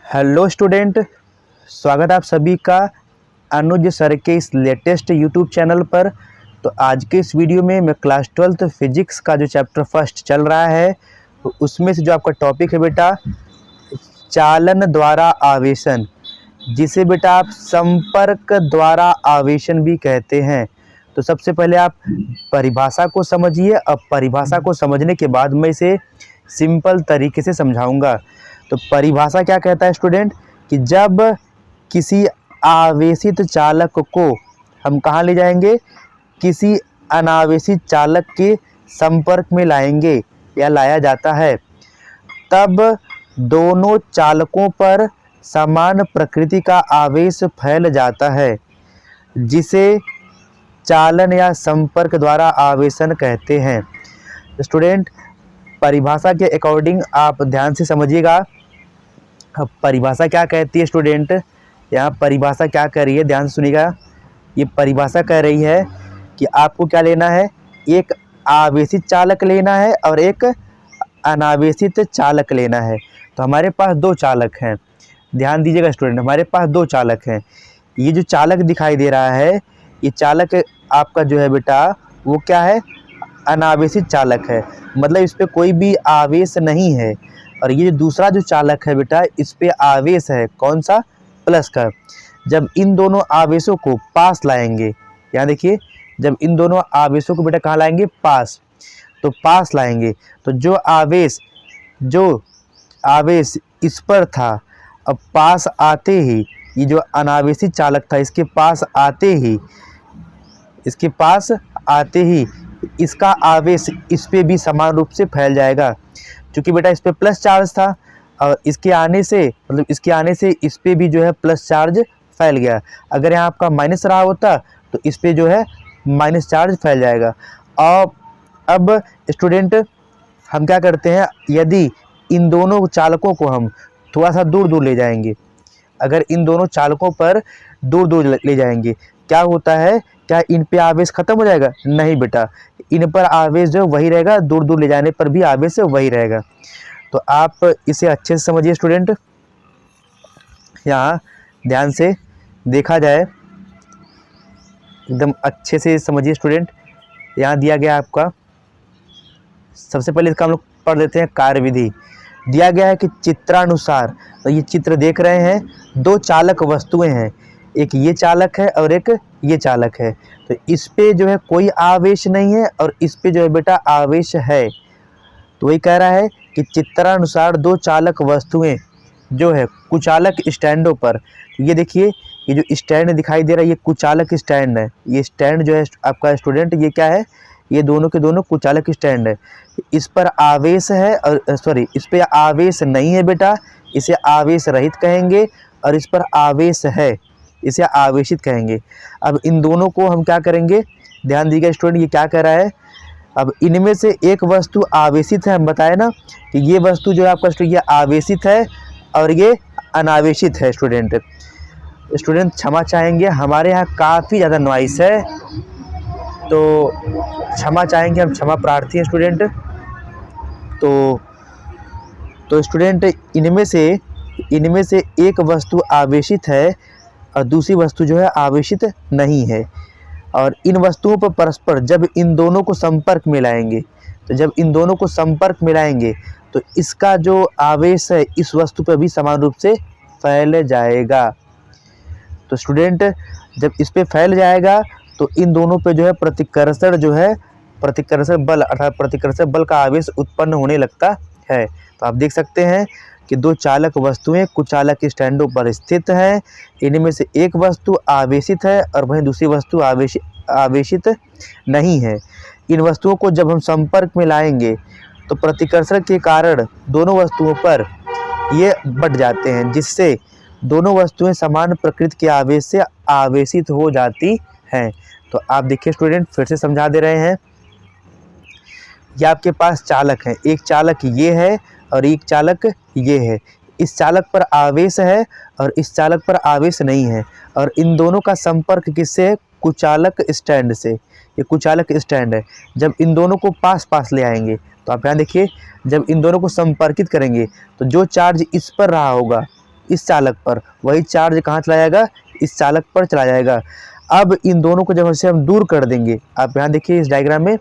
Hello student, स्वागत है आप सभी का अनुज सर के इस लेटेस्ट यूट्यूब चैनल पर। तो आज के इस वीडियो में मैं क्लास 12th फिजिक्स का जो चैप्टर फर्स्ट चल रहा है तो उसमें से जो आपका टॉपिक है बेटा चालन द्वारा आवेशन, जिसे बेटा आप संपर्क द्वारा आवेशन भी कहते हैं। तो सबसे पहले आप परिभाषा को समझिए। अब परिभाषा को समझने के बाद मैं इसे सिंपल तरीके से समझाऊंगा। तो परिभाषा क्या कहता है स्टूडेंट कि जब किसी आवेशित चालक को हम कहाँ ले जाएंगे, किसी अनावेशित चालक के संपर्क में लाएंगे या लाया जाता है, तब दोनों चालकों पर समान प्रकृति का आवेश फैल जाता है, जिसे चालन या संपर्क द्वारा आवेशन कहते हैं। स्टूडेंट, परिभाषा के अकॉर्डिंग आप ध्यान से समझिएगा। अब परिभाषा क्या कहती है स्टूडेंट, यहाँ परिभाषा क्या कह रही है, ध्यान से सुनिएगा। ये परिभाषा कह रही है कि आपको क्या लेना है, एक आवेशित चालक लेना है और एक अनावेशित चालक लेना है। तो हमारे पास दो चालक हैं, ध्यान दीजिएगा स्टूडेंट, हमारे पास दो चालक हैं। ये जो चालक दिखाई दे रहा है, ये चालक आपका जो है बेटा वो क्या है, अनावेशित चालक है, मतलब इस पर कोई भी आवेश नहीं है। और ये जो दूसरा जो चालक है बेटा, इस पे आवेश है, कौन सा, प्लस का। जब इन दोनों आवेशों को पास लाएंगे, यहाँ देखिए, जब इन दोनों आवेशों को बेटा कहाँ लाएंगे, पास, तो पास लाएंगे तो जो आवेश इस पर था, अब पास आते ही ये जो अनावेशित चालक था इसके पास आते ही इसका आवेश इस पे भी समान रूप से फैल जाएगा। क्योंकि बेटा इस पे प्लस चार्ज था और इसके आने से इस पे भी जो है प्लस चार्ज फैल गया। अगर यहाँ आपका माइनस रहा होता तो इस पे जो है माइनस चार्ज फैल जाएगा। और अब स्टूडेंट हम क्या करते हैं, यदि इन दोनों चालकों को हम थोड़ा सा दूर दूर ले जाएंगे, अगर इन दोनों चालकों पर दूर दूर ले जाएंगे, क्या होता है, क्या इन पे आवेश खत्म हो जाएगा? नहीं बेटा, इन पर आवेश जो वही रहेगा, दूर दूर ले जाने पर भी आवेश वही रहेगा। तो आप इसे अच्छे से समझिए स्टूडेंट। यहाँ ध्यान से देखा जाए, एकदम अच्छे से समझिए स्टूडेंट। यहाँ दिया गया आपका, सबसे पहले इसका हम लोग पढ़ लेते हैं कार्यविधि। दिया गया है कि चित्रानुसार, तो ये चित्र देख रहे हैं, दो चालक वस्तुएं हैं, एक ये चालक है और एक ये चालक है। तो इस पे जो है कोई आवेश नहीं है और इस पे जो है बेटा आवेश है। तो वही कह रहा है कि चित्रानुसार दो चालक वस्तुएं जो है कुचालक स्टैंडों पर, ये देखिए, ये जो स्टैंड दिखाई दे रहा है ये कुचालक स्टैंड है। ये स्टैंड जो है आपका स्टूडेंट, ये क्या है, ये दोनों के दोनों कुचालक स्टैंड है। इस पर आवेश है और इस पे आवेश नहीं है बेटा, इसे आवेश रहित कहेंगे, और इस पर आवेश है, इसे आवेशित कहेंगे। अब इन दोनों को हम क्या करेंगे, ध्यान दीजिएगा स्टूडेंट, ये क्या कर रहा है, अब इनमें से एक वस्तु आवेशित है, हम बताए ना कि ये वस्तु जो है आपका ये आवेशित है और ये अनावेशित है। स्टूडेंट क्षमा चाहेंगे, हमारे यहाँ काफ़ी ज़्यादा नॉइस है, तो क्षमा चाहेंगे, हम क्षमा प्रार्थी हैं स्टूडेंट। तो स्टूडेंट इनमें से एक वस्तु आवेशित है और दूसरी वस्तु जो है आवेशित नहीं है। और इन वस्तुओं पर परस्पर जब इन दोनों को संपर्क में लाएंगे, तो जब इन दोनों को संपर्क में लाएंगे तो इसका जो आवेश है इस वस्तु पर भी समान रूप से फैल जाएगा। तो स्टूडेंट जब इस पे फैल जाएगा तो इन दोनों पे जो है प्रतिकर्षण बल अर्थात प्रतिकर्षण बल का आवेश उत्पन्न होने लगता है। तो आप देख सकते हैं कि दो चालक वस्तुएं कुचालक स्टैंडों पर स्थित हैं, इनमें से एक वस्तु आवेशित है और वहीं दूसरी वस्तु आवेशित नहीं है। इन वस्तुओं को जब हम संपर्क में लाएंगे तो प्रतिकर्षण के कारण दोनों वस्तुओं पर ये बढ़ जाते हैं, जिससे दोनों वस्तुएं समान प्रकृति के आवेश से आवेशित हो जाती हैं। तो आप देखिए स्टूडेंट, फिर से समझा दे रहे हैं। ये आपके पास चालक हैं, एक चालक ये है और एक चालक ये है। इस चालक पर आवेश है और इस चालक पर आवेश नहीं है, और इन दोनों का संपर्क किससे है, कुचालक स्टैंड से। ये कुचालक स्टैंड है। जब इन दोनों को पास ले आएंगे तो आप यहाँ देखिए, जब इन दोनों को संपर्कित करेंगे तो जो चार्ज इस पर रहा होगा इस चालक पर, वही चार्ज कहाँ चला जाएगा, इस चालक पर चला जाएगा। अब इन दोनों को जब से हम दूर कर देंगे, आप यहाँ देखिए इस डायग्राम में,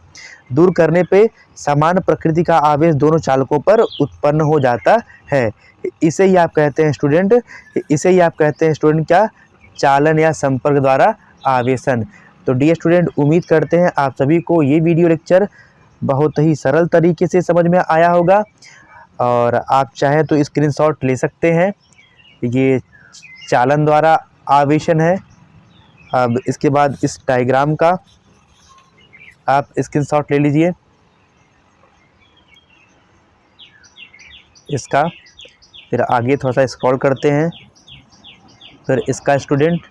दूर करने पे समान प्रकृति का आवेश दोनों चालकों पर उत्पन्न हो जाता है। इसे ही आप कहते हैं स्टूडेंट, क्या, चालन या संपर्क द्वारा आवेशन। तो डियर स्टूडेंट, उम्मीद करते हैं आप सभी को ये वीडियो लेक्चर बहुत ही सरल तरीके से समझ में आया होगा, और आप चाहें तो स्क्रीनशॉट ले सकते हैं। ये चालन द्वारा आवेशन है। अब इसके बाद इस डायग्राम का आप स्क्रीनशॉट ले लीजिए, इसका। फिर आगे थोड़ा सा स्क्रॉल करते हैं, फिर इसका स्टूडेंट।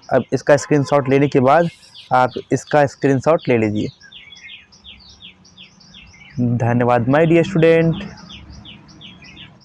अब इसका स्क्रीनशॉट लेने के बाद आप इसका स्क्रीनशॉट ले लीजिए। धन्यवाद माय डियर स्टूडेंट।